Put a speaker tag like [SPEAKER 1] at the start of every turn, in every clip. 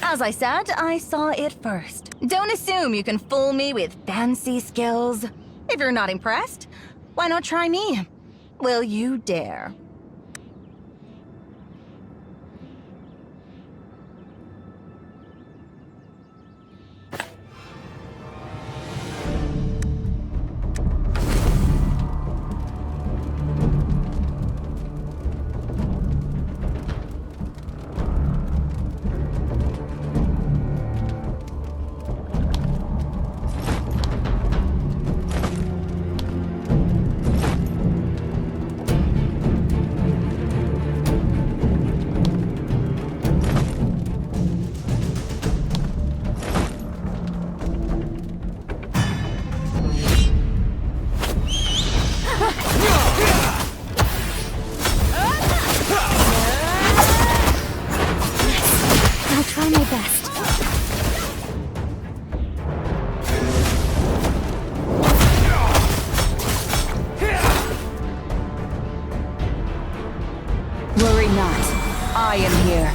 [SPEAKER 1] As I said, I saw it first. Don't assume you can fool me with fancy skills. If you're not impressed, why not try me? Will you dare?
[SPEAKER 2] Worry not. I am here.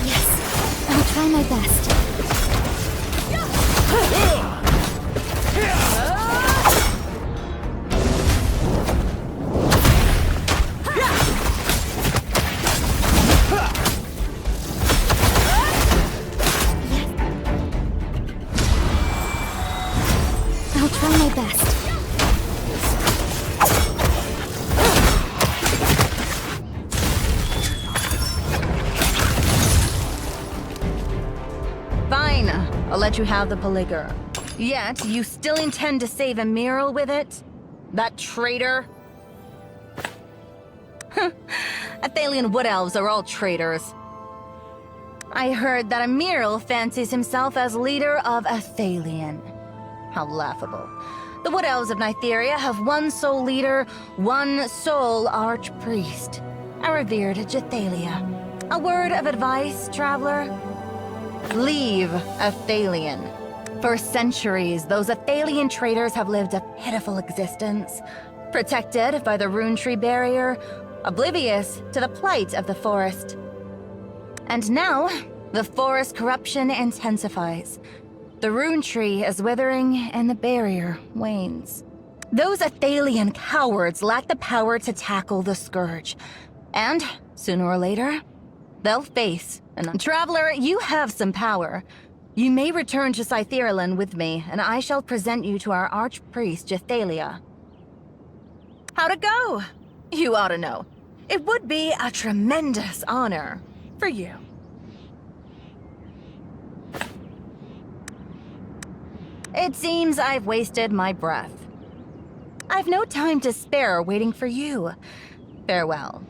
[SPEAKER 3] Yes, I'll try my best. I'll try my best.
[SPEAKER 1] Fine, I'll let you have the polyger. Yet, you still intend to save a mural with it? That traitor? Athalian wood elves are all traitors. I heard that a mural fancies himself as leader of Athalian. How laughable. The wood elves of Nytheria have one sole leader, one sole archpriest, a revered Jethalia. A word of advice, traveler? Leave Athalian. For centuries, those Athalian traitors have lived a pitiful existence, protected by the rune tree barrier, oblivious to the plight of the forest. And now, the forest corruption intensifies. The rune tree is withering and the barrier wanes. Those Athalian cowards lack the power to tackle the scourge. And, sooner or later, they'll face an... Traveler, you have some power. You may return to Scytherland with me, and I shall present you to our archpriest, Jethalia. How'd it go? You ought to know. It would be a tremendous honor for you. It seems I've wasted my breath. I've no time to spare waiting for you. Farewell.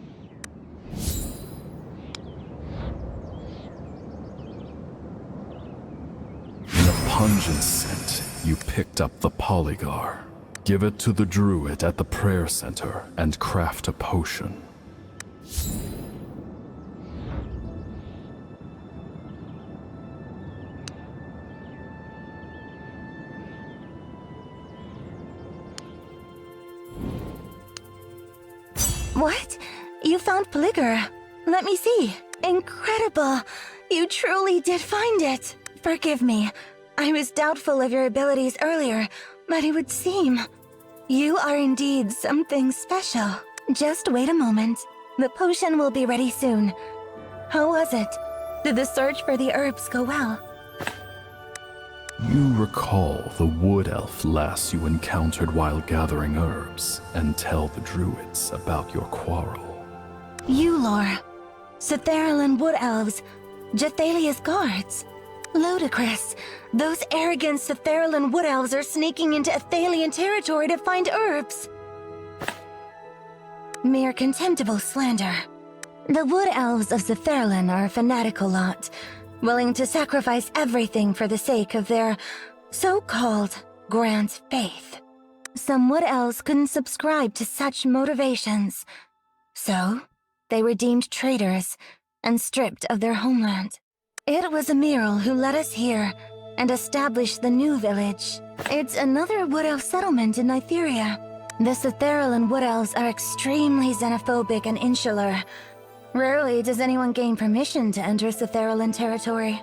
[SPEAKER 4] In a pungent scent, you picked up the polygar. Give it to the druid at the prayer center and craft a potion.
[SPEAKER 1] What? You found polygar? Let me see. Incredible! You truly did find it. Forgive me. I was doubtful of your abilities earlier, but it would seem you are indeed something special. Just wait a moment. The potion will be ready soon. How was it? Did the search for the herbs go well?
[SPEAKER 4] You recall the wood elf lass you encountered while gathering herbs, and tell the druids about your quarrel.
[SPEAKER 1] Eulor, Scytherland wood elves, Jethalia's guards. Ludicrous. Those arrogant Scytherland wood elves are sneaking into Athalian territory to find herbs. Mere contemptible slander. The wood elves of Scytherland are a fanatical lot, willing to sacrifice everything for the sake of their so-called grand faith. Some wood elves couldn't subscribe to such motivations. So, they were deemed traitors and stripped of their homeland. It was Emerald who led us here and established the new village. It's another Wood Elf settlement in Nytheria. The Cytherelan Wood Elves are extremely xenophobic and insular. Rarely does anyone gain permission to enter Cytherelan territory.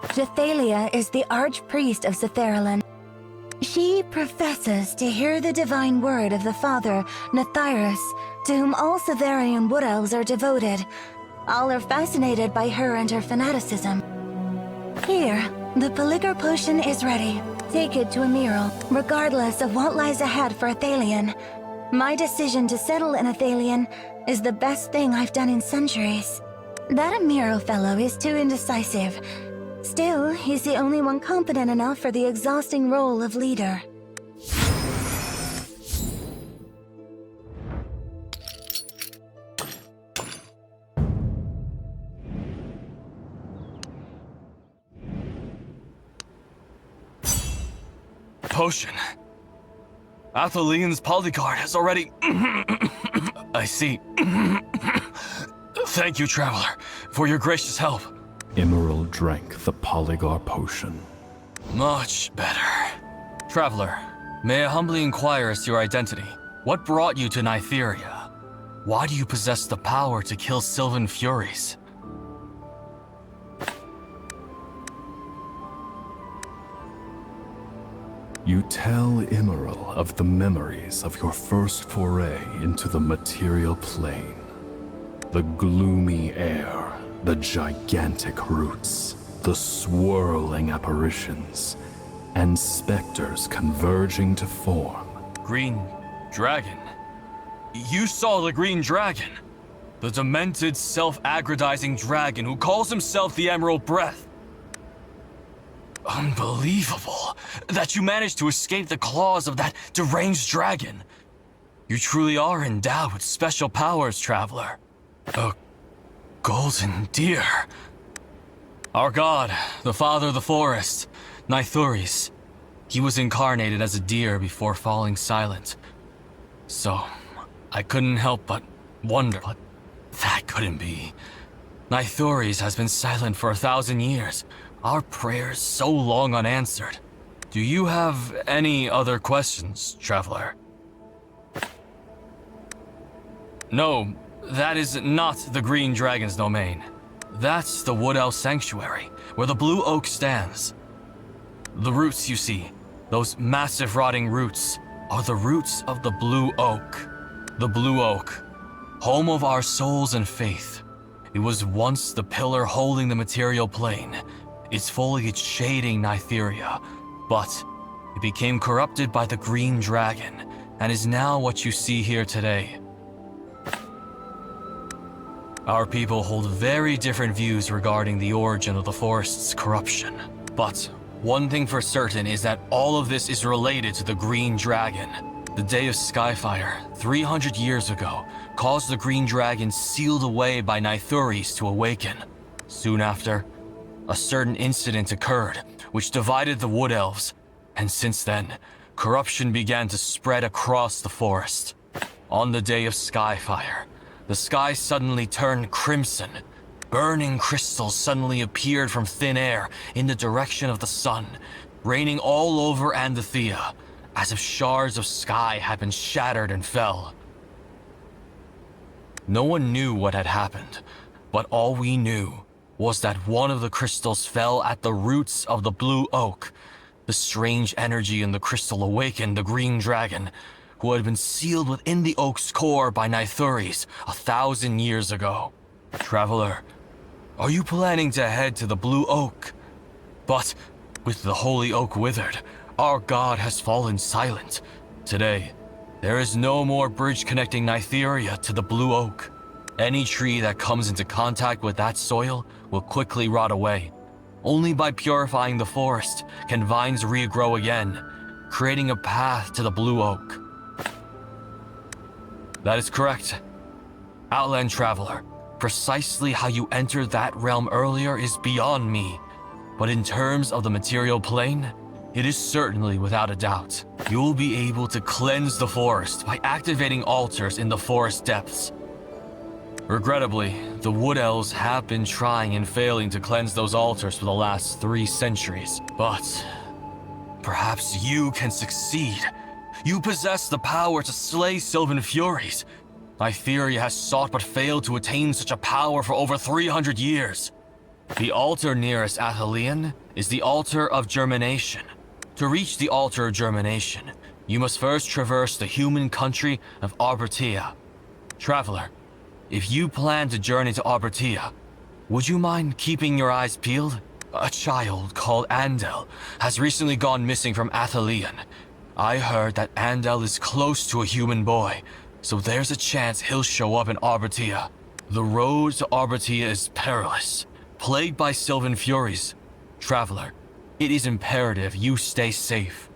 [SPEAKER 1] Jethalia is the archpriest of Cytherelan. She professes to hear the divine word of the father, Nathyrus, to whom all Cytherian Wood Elves are devoted. All are fascinated by her and her fanaticism. Here, the Polygar potion is ready. Take it to Emerald, regardless of what lies ahead for Athalion. My decision to settle in Athalion is the best thing I've done in centuries. That Emerald fellow is too indecisive. Still, he's the only one competent enough for the exhausting role of leader.
[SPEAKER 5] Potion. Athalion's polyguard has already... I see. Thank you, Traveler, for your gracious help.
[SPEAKER 4] Emerald drank the Polygar potion.
[SPEAKER 5] Much better. Traveler, may I humbly inquire as to your identity? What brought you to Nytheria? Why do you possess the power to kill Sylvan Furies?
[SPEAKER 4] You tell Emerald of the memories of your first foray into the material plane. The gloomy air, the gigantic roots, the swirling apparitions, and specters converging to form.
[SPEAKER 5] Green Dragon? You saw the Green Dragon? The demented, self-aggrandizing dragon who calls himself the Emerald Breath. Unbelievable that you managed to escape the claws of that deranged dragon. You truly are endowed with special powers, Traveler. A golden deer. Our god, the father of the forest, Nythuris. He was incarnated as a deer before falling silent. So, I couldn't help but wonder, but that couldn't be. Nythuris has been silent for 1,000 years. Our prayers so long unanswered. Do you have any other questions, Traveler? No, that is not the Green Dragon's domain. That's the Wood Elf Sanctuary, where the Blue Oak stands. The roots you see, those massive rotting roots, are the roots of the Blue Oak. The Blue Oak, home of our souls and faith. It was once the pillar holding the material plane, its foliage shading Nytheria, but it became corrupted by the Green Dragon, and is now what you see here today. Our people hold very different views regarding the origin of the forest's corruption. But one thing for certain is that all of this is related to the Green Dragon. The Day of Skyfire, 300 years ago, caused the Green Dragon sealed away by Nythuris to awaken. Soon after, a certain incident occurred, which divided the Wood Elves, and since then, corruption began to spread across the forest. On the Day of Skyfire, the sky suddenly turned crimson. Burning crystals suddenly appeared from thin air in the direction of the sun, raining all over Andathea, as if shards of sky had been shattered and fell. No one knew what had happened, but all we knew was that one of the crystals fell at the roots of the Blue Oak. The strange energy in the crystal awakened the Green Dragon, who had been sealed within the oak's core by Nythuris 1,000 years ago. Traveler, are you planning to head to the Blue Oak? But with the Holy Oak withered, our god has fallen silent. Today, there is no more bridge connecting Nytheria to the Blue Oak. Any tree that comes into contact with that soil will quickly rot away. Only by purifying the forest can vines regrow again, creating a path to the Blue Oak. That is correct. Outland Traveler, precisely how you entered that realm earlier is beyond me. But in terms of the material plane, it is certainly without a doubt. You will be able to cleanse the forest by activating altars in the forest depths. Regrettably, the Wood Elves have been trying and failing to cleanse those altars for the last 3 centuries. But perhaps you can succeed. You possess the power to slay Sylvan Furies. Itheria has sought but failed to attain such a power for over 300 years. The altar nearest Athelion is the Altar of Germination. To reach the Altar of Germination, you must first traverse the human country of Arbertia. Traveler, if you plan to journey to Arbertia, would you mind keeping your eyes peeled? A child called Andel has recently gone missing from Athelion. I heard that Andel is close to a human boy, so there's a chance he'll show up in Arbertia. The road to Arbertia is perilous, plagued by Sylvan Furies. Traveler, it is imperative you stay safe.